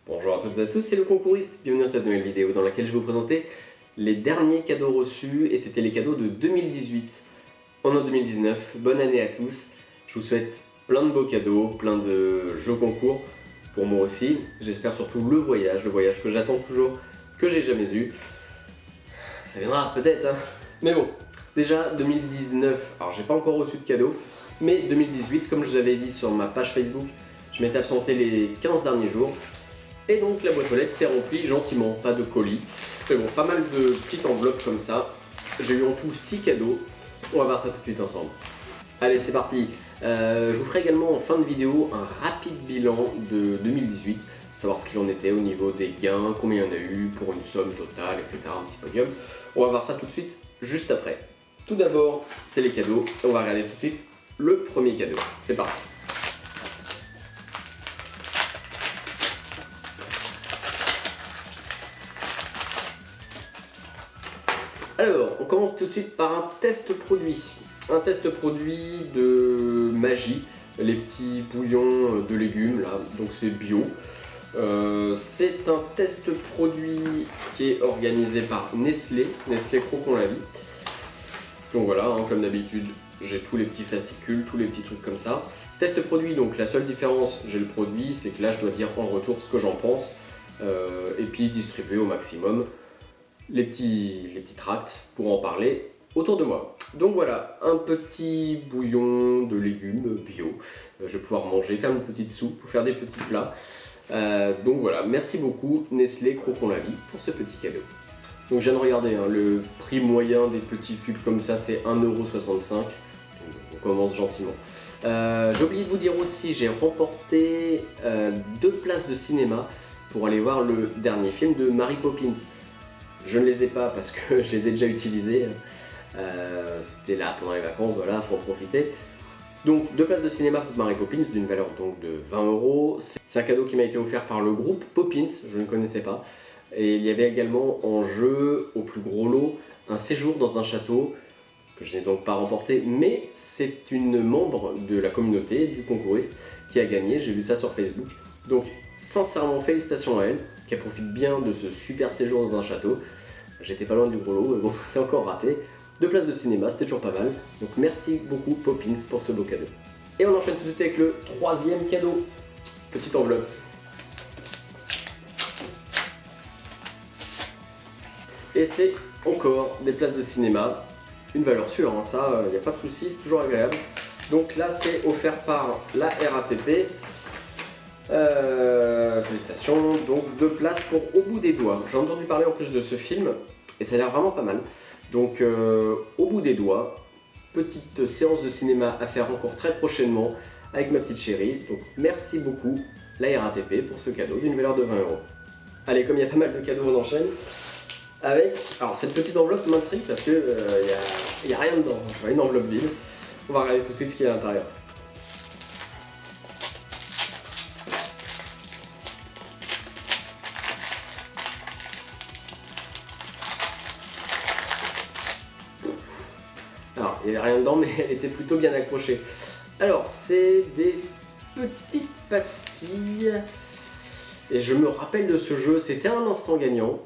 Bonjour à toutes et à tous, c'est le concouriste. Bienvenue dans cette nouvelle vidéo dans laquelle je vais vous présenter les derniers cadeaux reçus et c'était les cadeaux de 2018. On est en 2019, bonne année à tous. Je vous souhaite plein de beaux cadeaux, plein de jeux concours pour moi aussi. J'espère surtout le voyage que j'attends toujours, que j'ai jamais eu. Ça viendra peut-être, hein. Mais bon, déjà 2019, alors j'ai pas encore reçu de cadeaux, mais 2018, comme je vous avais dit sur ma page Facebook, je m'étais absenté les 15 derniers jours. Et donc la boîte aux lettres s'est remplie gentiment, pas de colis. Mais bon, pas mal de petites enveloppes comme ça. J'ai eu en tout 6 cadeaux. On va voir ça tout de suite ensemble. Allez, c'est parti. Je vous ferai également en fin de vidéo un rapide bilan de 2018. Savoir ce qu'il en était au niveau des gains, combien il y en a eu pour une somme totale, etc. Un petit podium. On va voir ça tout de suite, juste après. Tout d'abord, c'est les cadeaux. On va regarder tout de suite le premier cadeau. C'est parti. Alors, on commence tout de suite par un test produit. Un test produit de Maggi, les petits bouillons de légumes là, donc c'est bio. C'est un test produit qui est organisé par Nestlé Crocon la vie. Donc voilà, hein, comme d'habitude, j'ai tous les petits fascicules, tous les petits trucs comme ça. Test produit, donc la seule différence, j'ai le produit, c'est que là je dois dire en retour ce que j'en pense et puis distribuer au maximum les petits tracts pour en parler autour de moi. Donc voilà, un petit bouillon de légumes bio. Je vais pouvoir manger, faire une petite soupe, faire des petits plats. Donc voilà, merci beaucoup Nestlé Crocon la vie pour ce petit cadeau. Donc je viens de regarder, hein, le prix moyen des petits cubes comme ça c'est 1,65 €. On commence gentiment. J'ai oublié de vous dire aussi, j'ai remporté 2 places de cinéma pour aller voir le dernier film de Mary Poppins. Je ne les ai pas parce que je les ai déjà utilisés. C'était là pendant les vacances, voilà, faut en profiter. Donc 2 places de cinéma pour Mary Poppins d'une valeur donc de 20 €. C'est un cadeau qui m'a été offert par le groupe Poppins, je ne connaissais pas. Et il y avait également en jeu, au plus gros lot, un séjour dans un château que je n'ai donc pas remporté, mais c'est une membre de la communauté, du concouriste, qui a gagné, j'ai vu ça sur Facebook. Donc sincèrement félicitations à elle, qu'elle profite bien de ce super séjour dans un château. J'étais pas loin du gros lot, mais bon, c'est encore raté. 2 places de cinéma, c'était toujours pas mal. Donc merci beaucoup Poppins pour ce beau cadeau. Et on enchaîne tout de suite avec le troisième cadeau. Petite enveloppe. Et c'est encore des places de cinéma. Une valeur sûre, hein, ça, il n'y a pas de souci, c'est toujours agréable. Donc là, c'est offert par la RATP. Félicitations, donc 2 places pour Au bout des doigts. J'ai entendu parler en plus de ce film et ça a l'air vraiment pas mal. Donc Au bout des doigts, petite séance de cinéma à faire encore très prochainement avec ma petite chérie. Donc merci beaucoup la RATP pour ce cadeau d'une valeur de 20 €. Allez, comme il y a pas mal de cadeaux, on enchaîne avec... Alors cette petite enveloppe m'intrigue parce que y a rien dedans. Je vois une enveloppe vide. On va regarder tout de suite ce qu'il y a à l'intérieur. Alors, il n'y avait rien dedans, mais elle était plutôt bien accrochée. Alors, c'est des petites pastilles. Et je me rappelle de ce jeu, c'était un instant gagnant.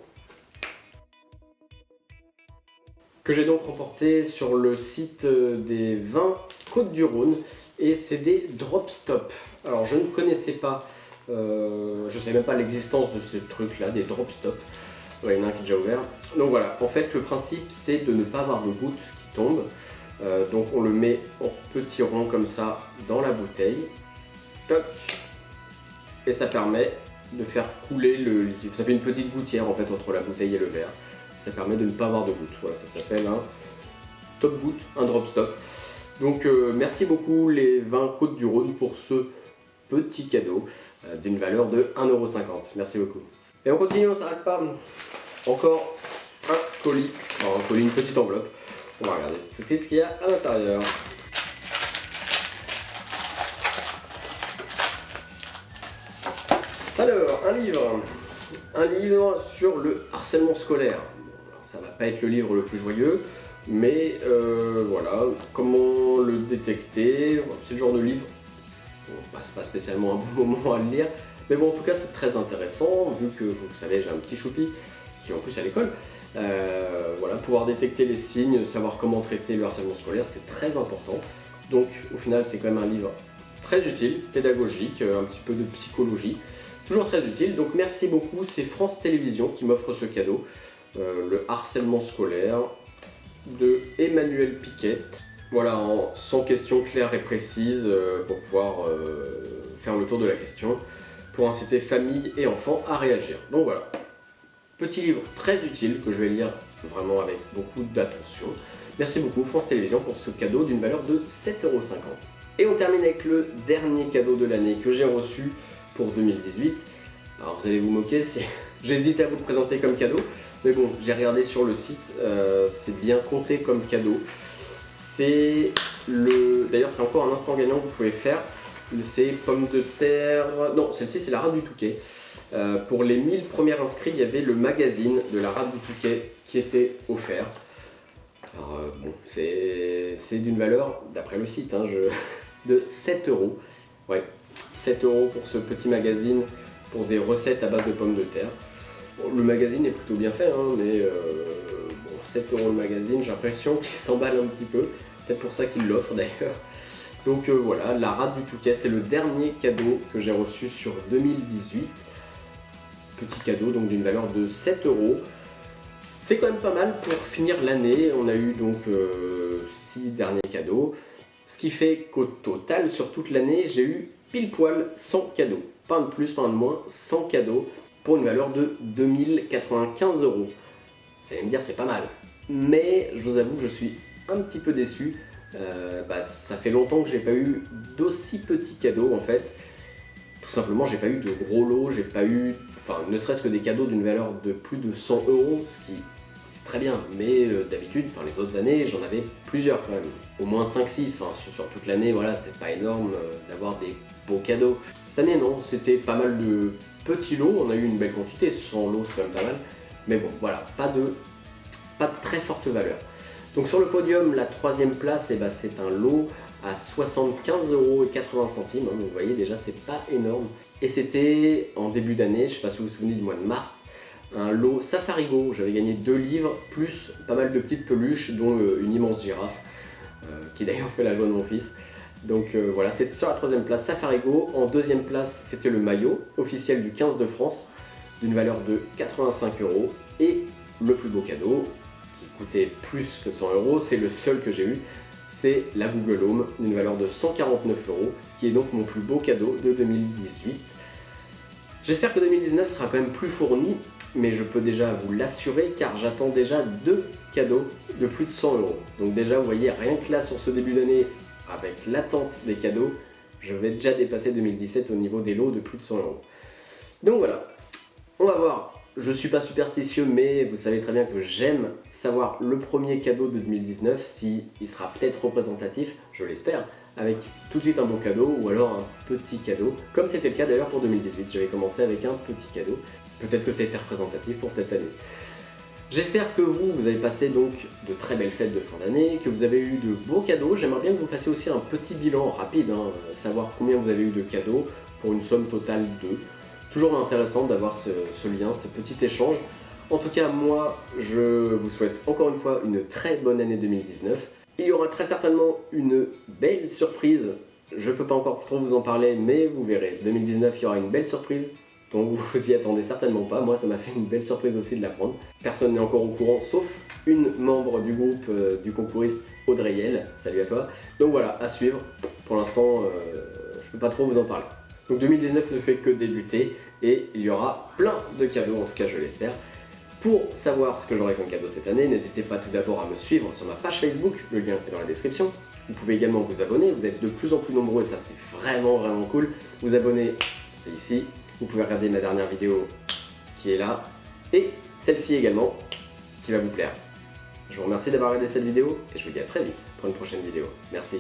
Que j'ai donc remporté sur le site des vins Côtes-du-Rhône. Et c'est des Drop Stop. Alors, je ne connaissais pas, je ne savais même pas l'existence de ces trucs-là, des Drop Stop. Ouais, il y en a un qui est déjà ouvert. Donc voilà, en fait, le principe, c'est de ne pas avoir de gouttes qui tombent. Donc on le met en petits ronds comme ça dans la bouteille. Toc. Et ça permet de faire couler le liquide. Ça fait une petite gouttière en fait entre la bouteille et le verre. Ça permet de ne pas avoir de gouttes. Voilà, ça s'appelle un stop goutte, un drop stop. Donc merci beaucoup les vins Côtes-du-Rhône pour ce petit cadeau d'une valeur de 1,50 €. Merci beaucoup. Et on continue, on ne s'arrête pas. Encore un colis. Alors un colis, une petite enveloppe. On va regarder tout de suite ce qu'il y a à l'intérieur. Alors, un livre sur le harcèlement scolaire. Alors, ça va pas être le livre le plus joyeux, mais voilà, comment le détecter. C'est le genre de livre, on passe pas spécialement un bon moment à le lire, Mais bon, en tout cas, c'est très intéressant, vu que, vous savez, j'ai un petit choupi qui est en plus à l'école. Voilà, pouvoir détecter les signes, savoir comment traiter le harcèlement scolaire, c'est très important. Donc, au final, c'est quand même un livre très utile, pédagogique, un petit peu de psychologie, toujours très utile. Donc, merci beaucoup, c'est France Télévisions qui m'offre ce cadeau, le harcèlement scolaire de Emmanuel Piquet. Voilà, sans question claire et précise pour pouvoir faire le tour de la question, pour inciter famille et enfants à réagir. Donc voilà, petit livre très utile que je vais lire vraiment avec beaucoup d'attention. Merci beaucoup France Télévisions pour ce cadeau d'une valeur de 7,50 €. Et on termine avec le dernier cadeau de l'année que j'ai reçu pour 2018. Alors vous allez vous moquer, j'hésite à vous le présenter comme cadeau, mais bon, j'ai regardé sur le site, c'est bien compté comme cadeau. D'ailleurs c'est encore un instant gagnant que vous pouvez faire, c'est pommes de terre, non celle-ci c'est la rade du Touquet. Pour les 1000 premiers inscrits, il y avait le magazine de la rade du Touquet qui était offert. Alors bon, c'est d'une valeur, d'après le site, hein, de 7 €. Ouais, 7 € pour ce petit magazine pour des recettes à base de pommes de terre. Bon, le magazine est plutôt bien fait, hein, mais bon, 7 € le magazine, j'ai l'impression qu'il s'emballe un petit peu. Peut-être pour ça qu'il l'offre d'ailleurs. Donc voilà, la rade du Touquet, c'est le dernier cadeau que j'ai reçu sur 2018. Petit cadeau donc d'une valeur de 7 €. C'est quand même pas mal pour finir l'année. On a eu donc 6 derniers cadeaux. Ce qui fait qu'au total, sur toute l'année, j'ai eu pile poil 100 cadeaux. Pas un de plus, pas un de moins, 100 cadeaux pour une valeur de 2095 €. Vous allez me dire, c'est pas mal. Mais je vous avoue que je suis un petit peu déçu. Ça fait longtemps que j'ai pas eu d'aussi petits cadeaux en fait. Tout simplement, j'ai pas eu de gros lots, j'ai pas eu, ne serait-ce que des cadeaux d'une valeur de plus de 100 €, ce qui c'est très bien. Mais d'habitude, les autres années, j'en avais plusieurs quand même, au moins 5-6. Sur toute l'année, voilà, c'est pas énorme d'avoir des beaux cadeaux. Cette année, non, c'était pas mal de petits lots. On a eu une belle quantité, 100 lots, c'est quand même pas mal. Mais bon, voilà, pas de très forte valeur. Donc sur le podium, la 3e place, c'est un lot à 75,80 €. Donc vous voyez déjà, c'est pas énorme. Et c'était en début d'année, je sais pas si vous vous souvenez du mois de mars, un lot Safarigo où j'avais gagné 2 livres, plus pas mal de petites peluches, dont une immense girafe, qui d'ailleurs fait la joie de mon fils. Donc voilà, c'était sur la 3e place Safarigo. En 2e place, c'était le maillot officiel du 15 de France, d'une valeur de 85 €. Et le plus beau cadeau, coûtait plus que 100 €, c'est le seul que j'ai eu, c'est la Google Home d'une valeur de 149 €, qui est donc mon plus beau cadeau de 2018. J'espère que 2019 sera quand même plus fourni, mais je peux déjà vous l'assurer car j'attends déjà 2 cadeaux de plus de 100 €. Donc déjà vous voyez, rien que là sur ce début d'année, avec l'attente des cadeaux, je vais déjà dépasser 2017 au niveau des lots de plus de 100 €. Donc voilà, on va voir. Je suis pas superstitieux, mais vous savez très bien que j'aime savoir le premier cadeau de 2019, s'il sera peut-être représentatif, je l'espère, avec tout de suite un bon cadeau ou alors un petit cadeau, comme c'était le cas d'ailleurs pour 2018. J'avais commencé avec un petit cadeau, peut-être que c'était représentatif pour cette année. J'espère que vous avez passé donc de très belles fêtes de fin d'année, que vous avez eu de beaux cadeaux. J'aimerais bien que vous fassiez aussi un petit bilan rapide, savoir combien vous avez eu de cadeaux pour une somme totale de... Toujours intéressant d'avoir ce lien, ce petit échange. En tout cas, moi, je vous souhaite encore une fois une très bonne année 2019. Il y aura très certainement une belle surprise. Je ne peux pas encore trop vous en parler, mais vous verrez. 2019, il y aura une belle surprise, donc vous y attendez certainement pas. Moi, ça m'a fait une belle surprise aussi de l'apprendre. Personne n'est encore au courant, sauf une membre du groupe du concouriste Audrey Yel. Salut à toi. Donc voilà, à suivre. Pour l'instant, je ne peux pas trop vous en parler. Donc 2019 ne fait que débuter et il y aura plein de cadeaux, en tout cas je l'espère. Pour savoir ce que j'aurai comme cadeau cette année, n'hésitez pas tout d'abord à me suivre sur ma page Facebook, le lien est dans la description. Vous pouvez également vous abonner, vous êtes de plus en plus nombreux et ça c'est vraiment cool. Vous abonner, c'est ici. Vous pouvez regarder ma dernière vidéo qui est là et celle-ci également qui va vous plaire. Je vous remercie d'avoir regardé cette vidéo et je vous dis à très vite pour une prochaine vidéo. Merci.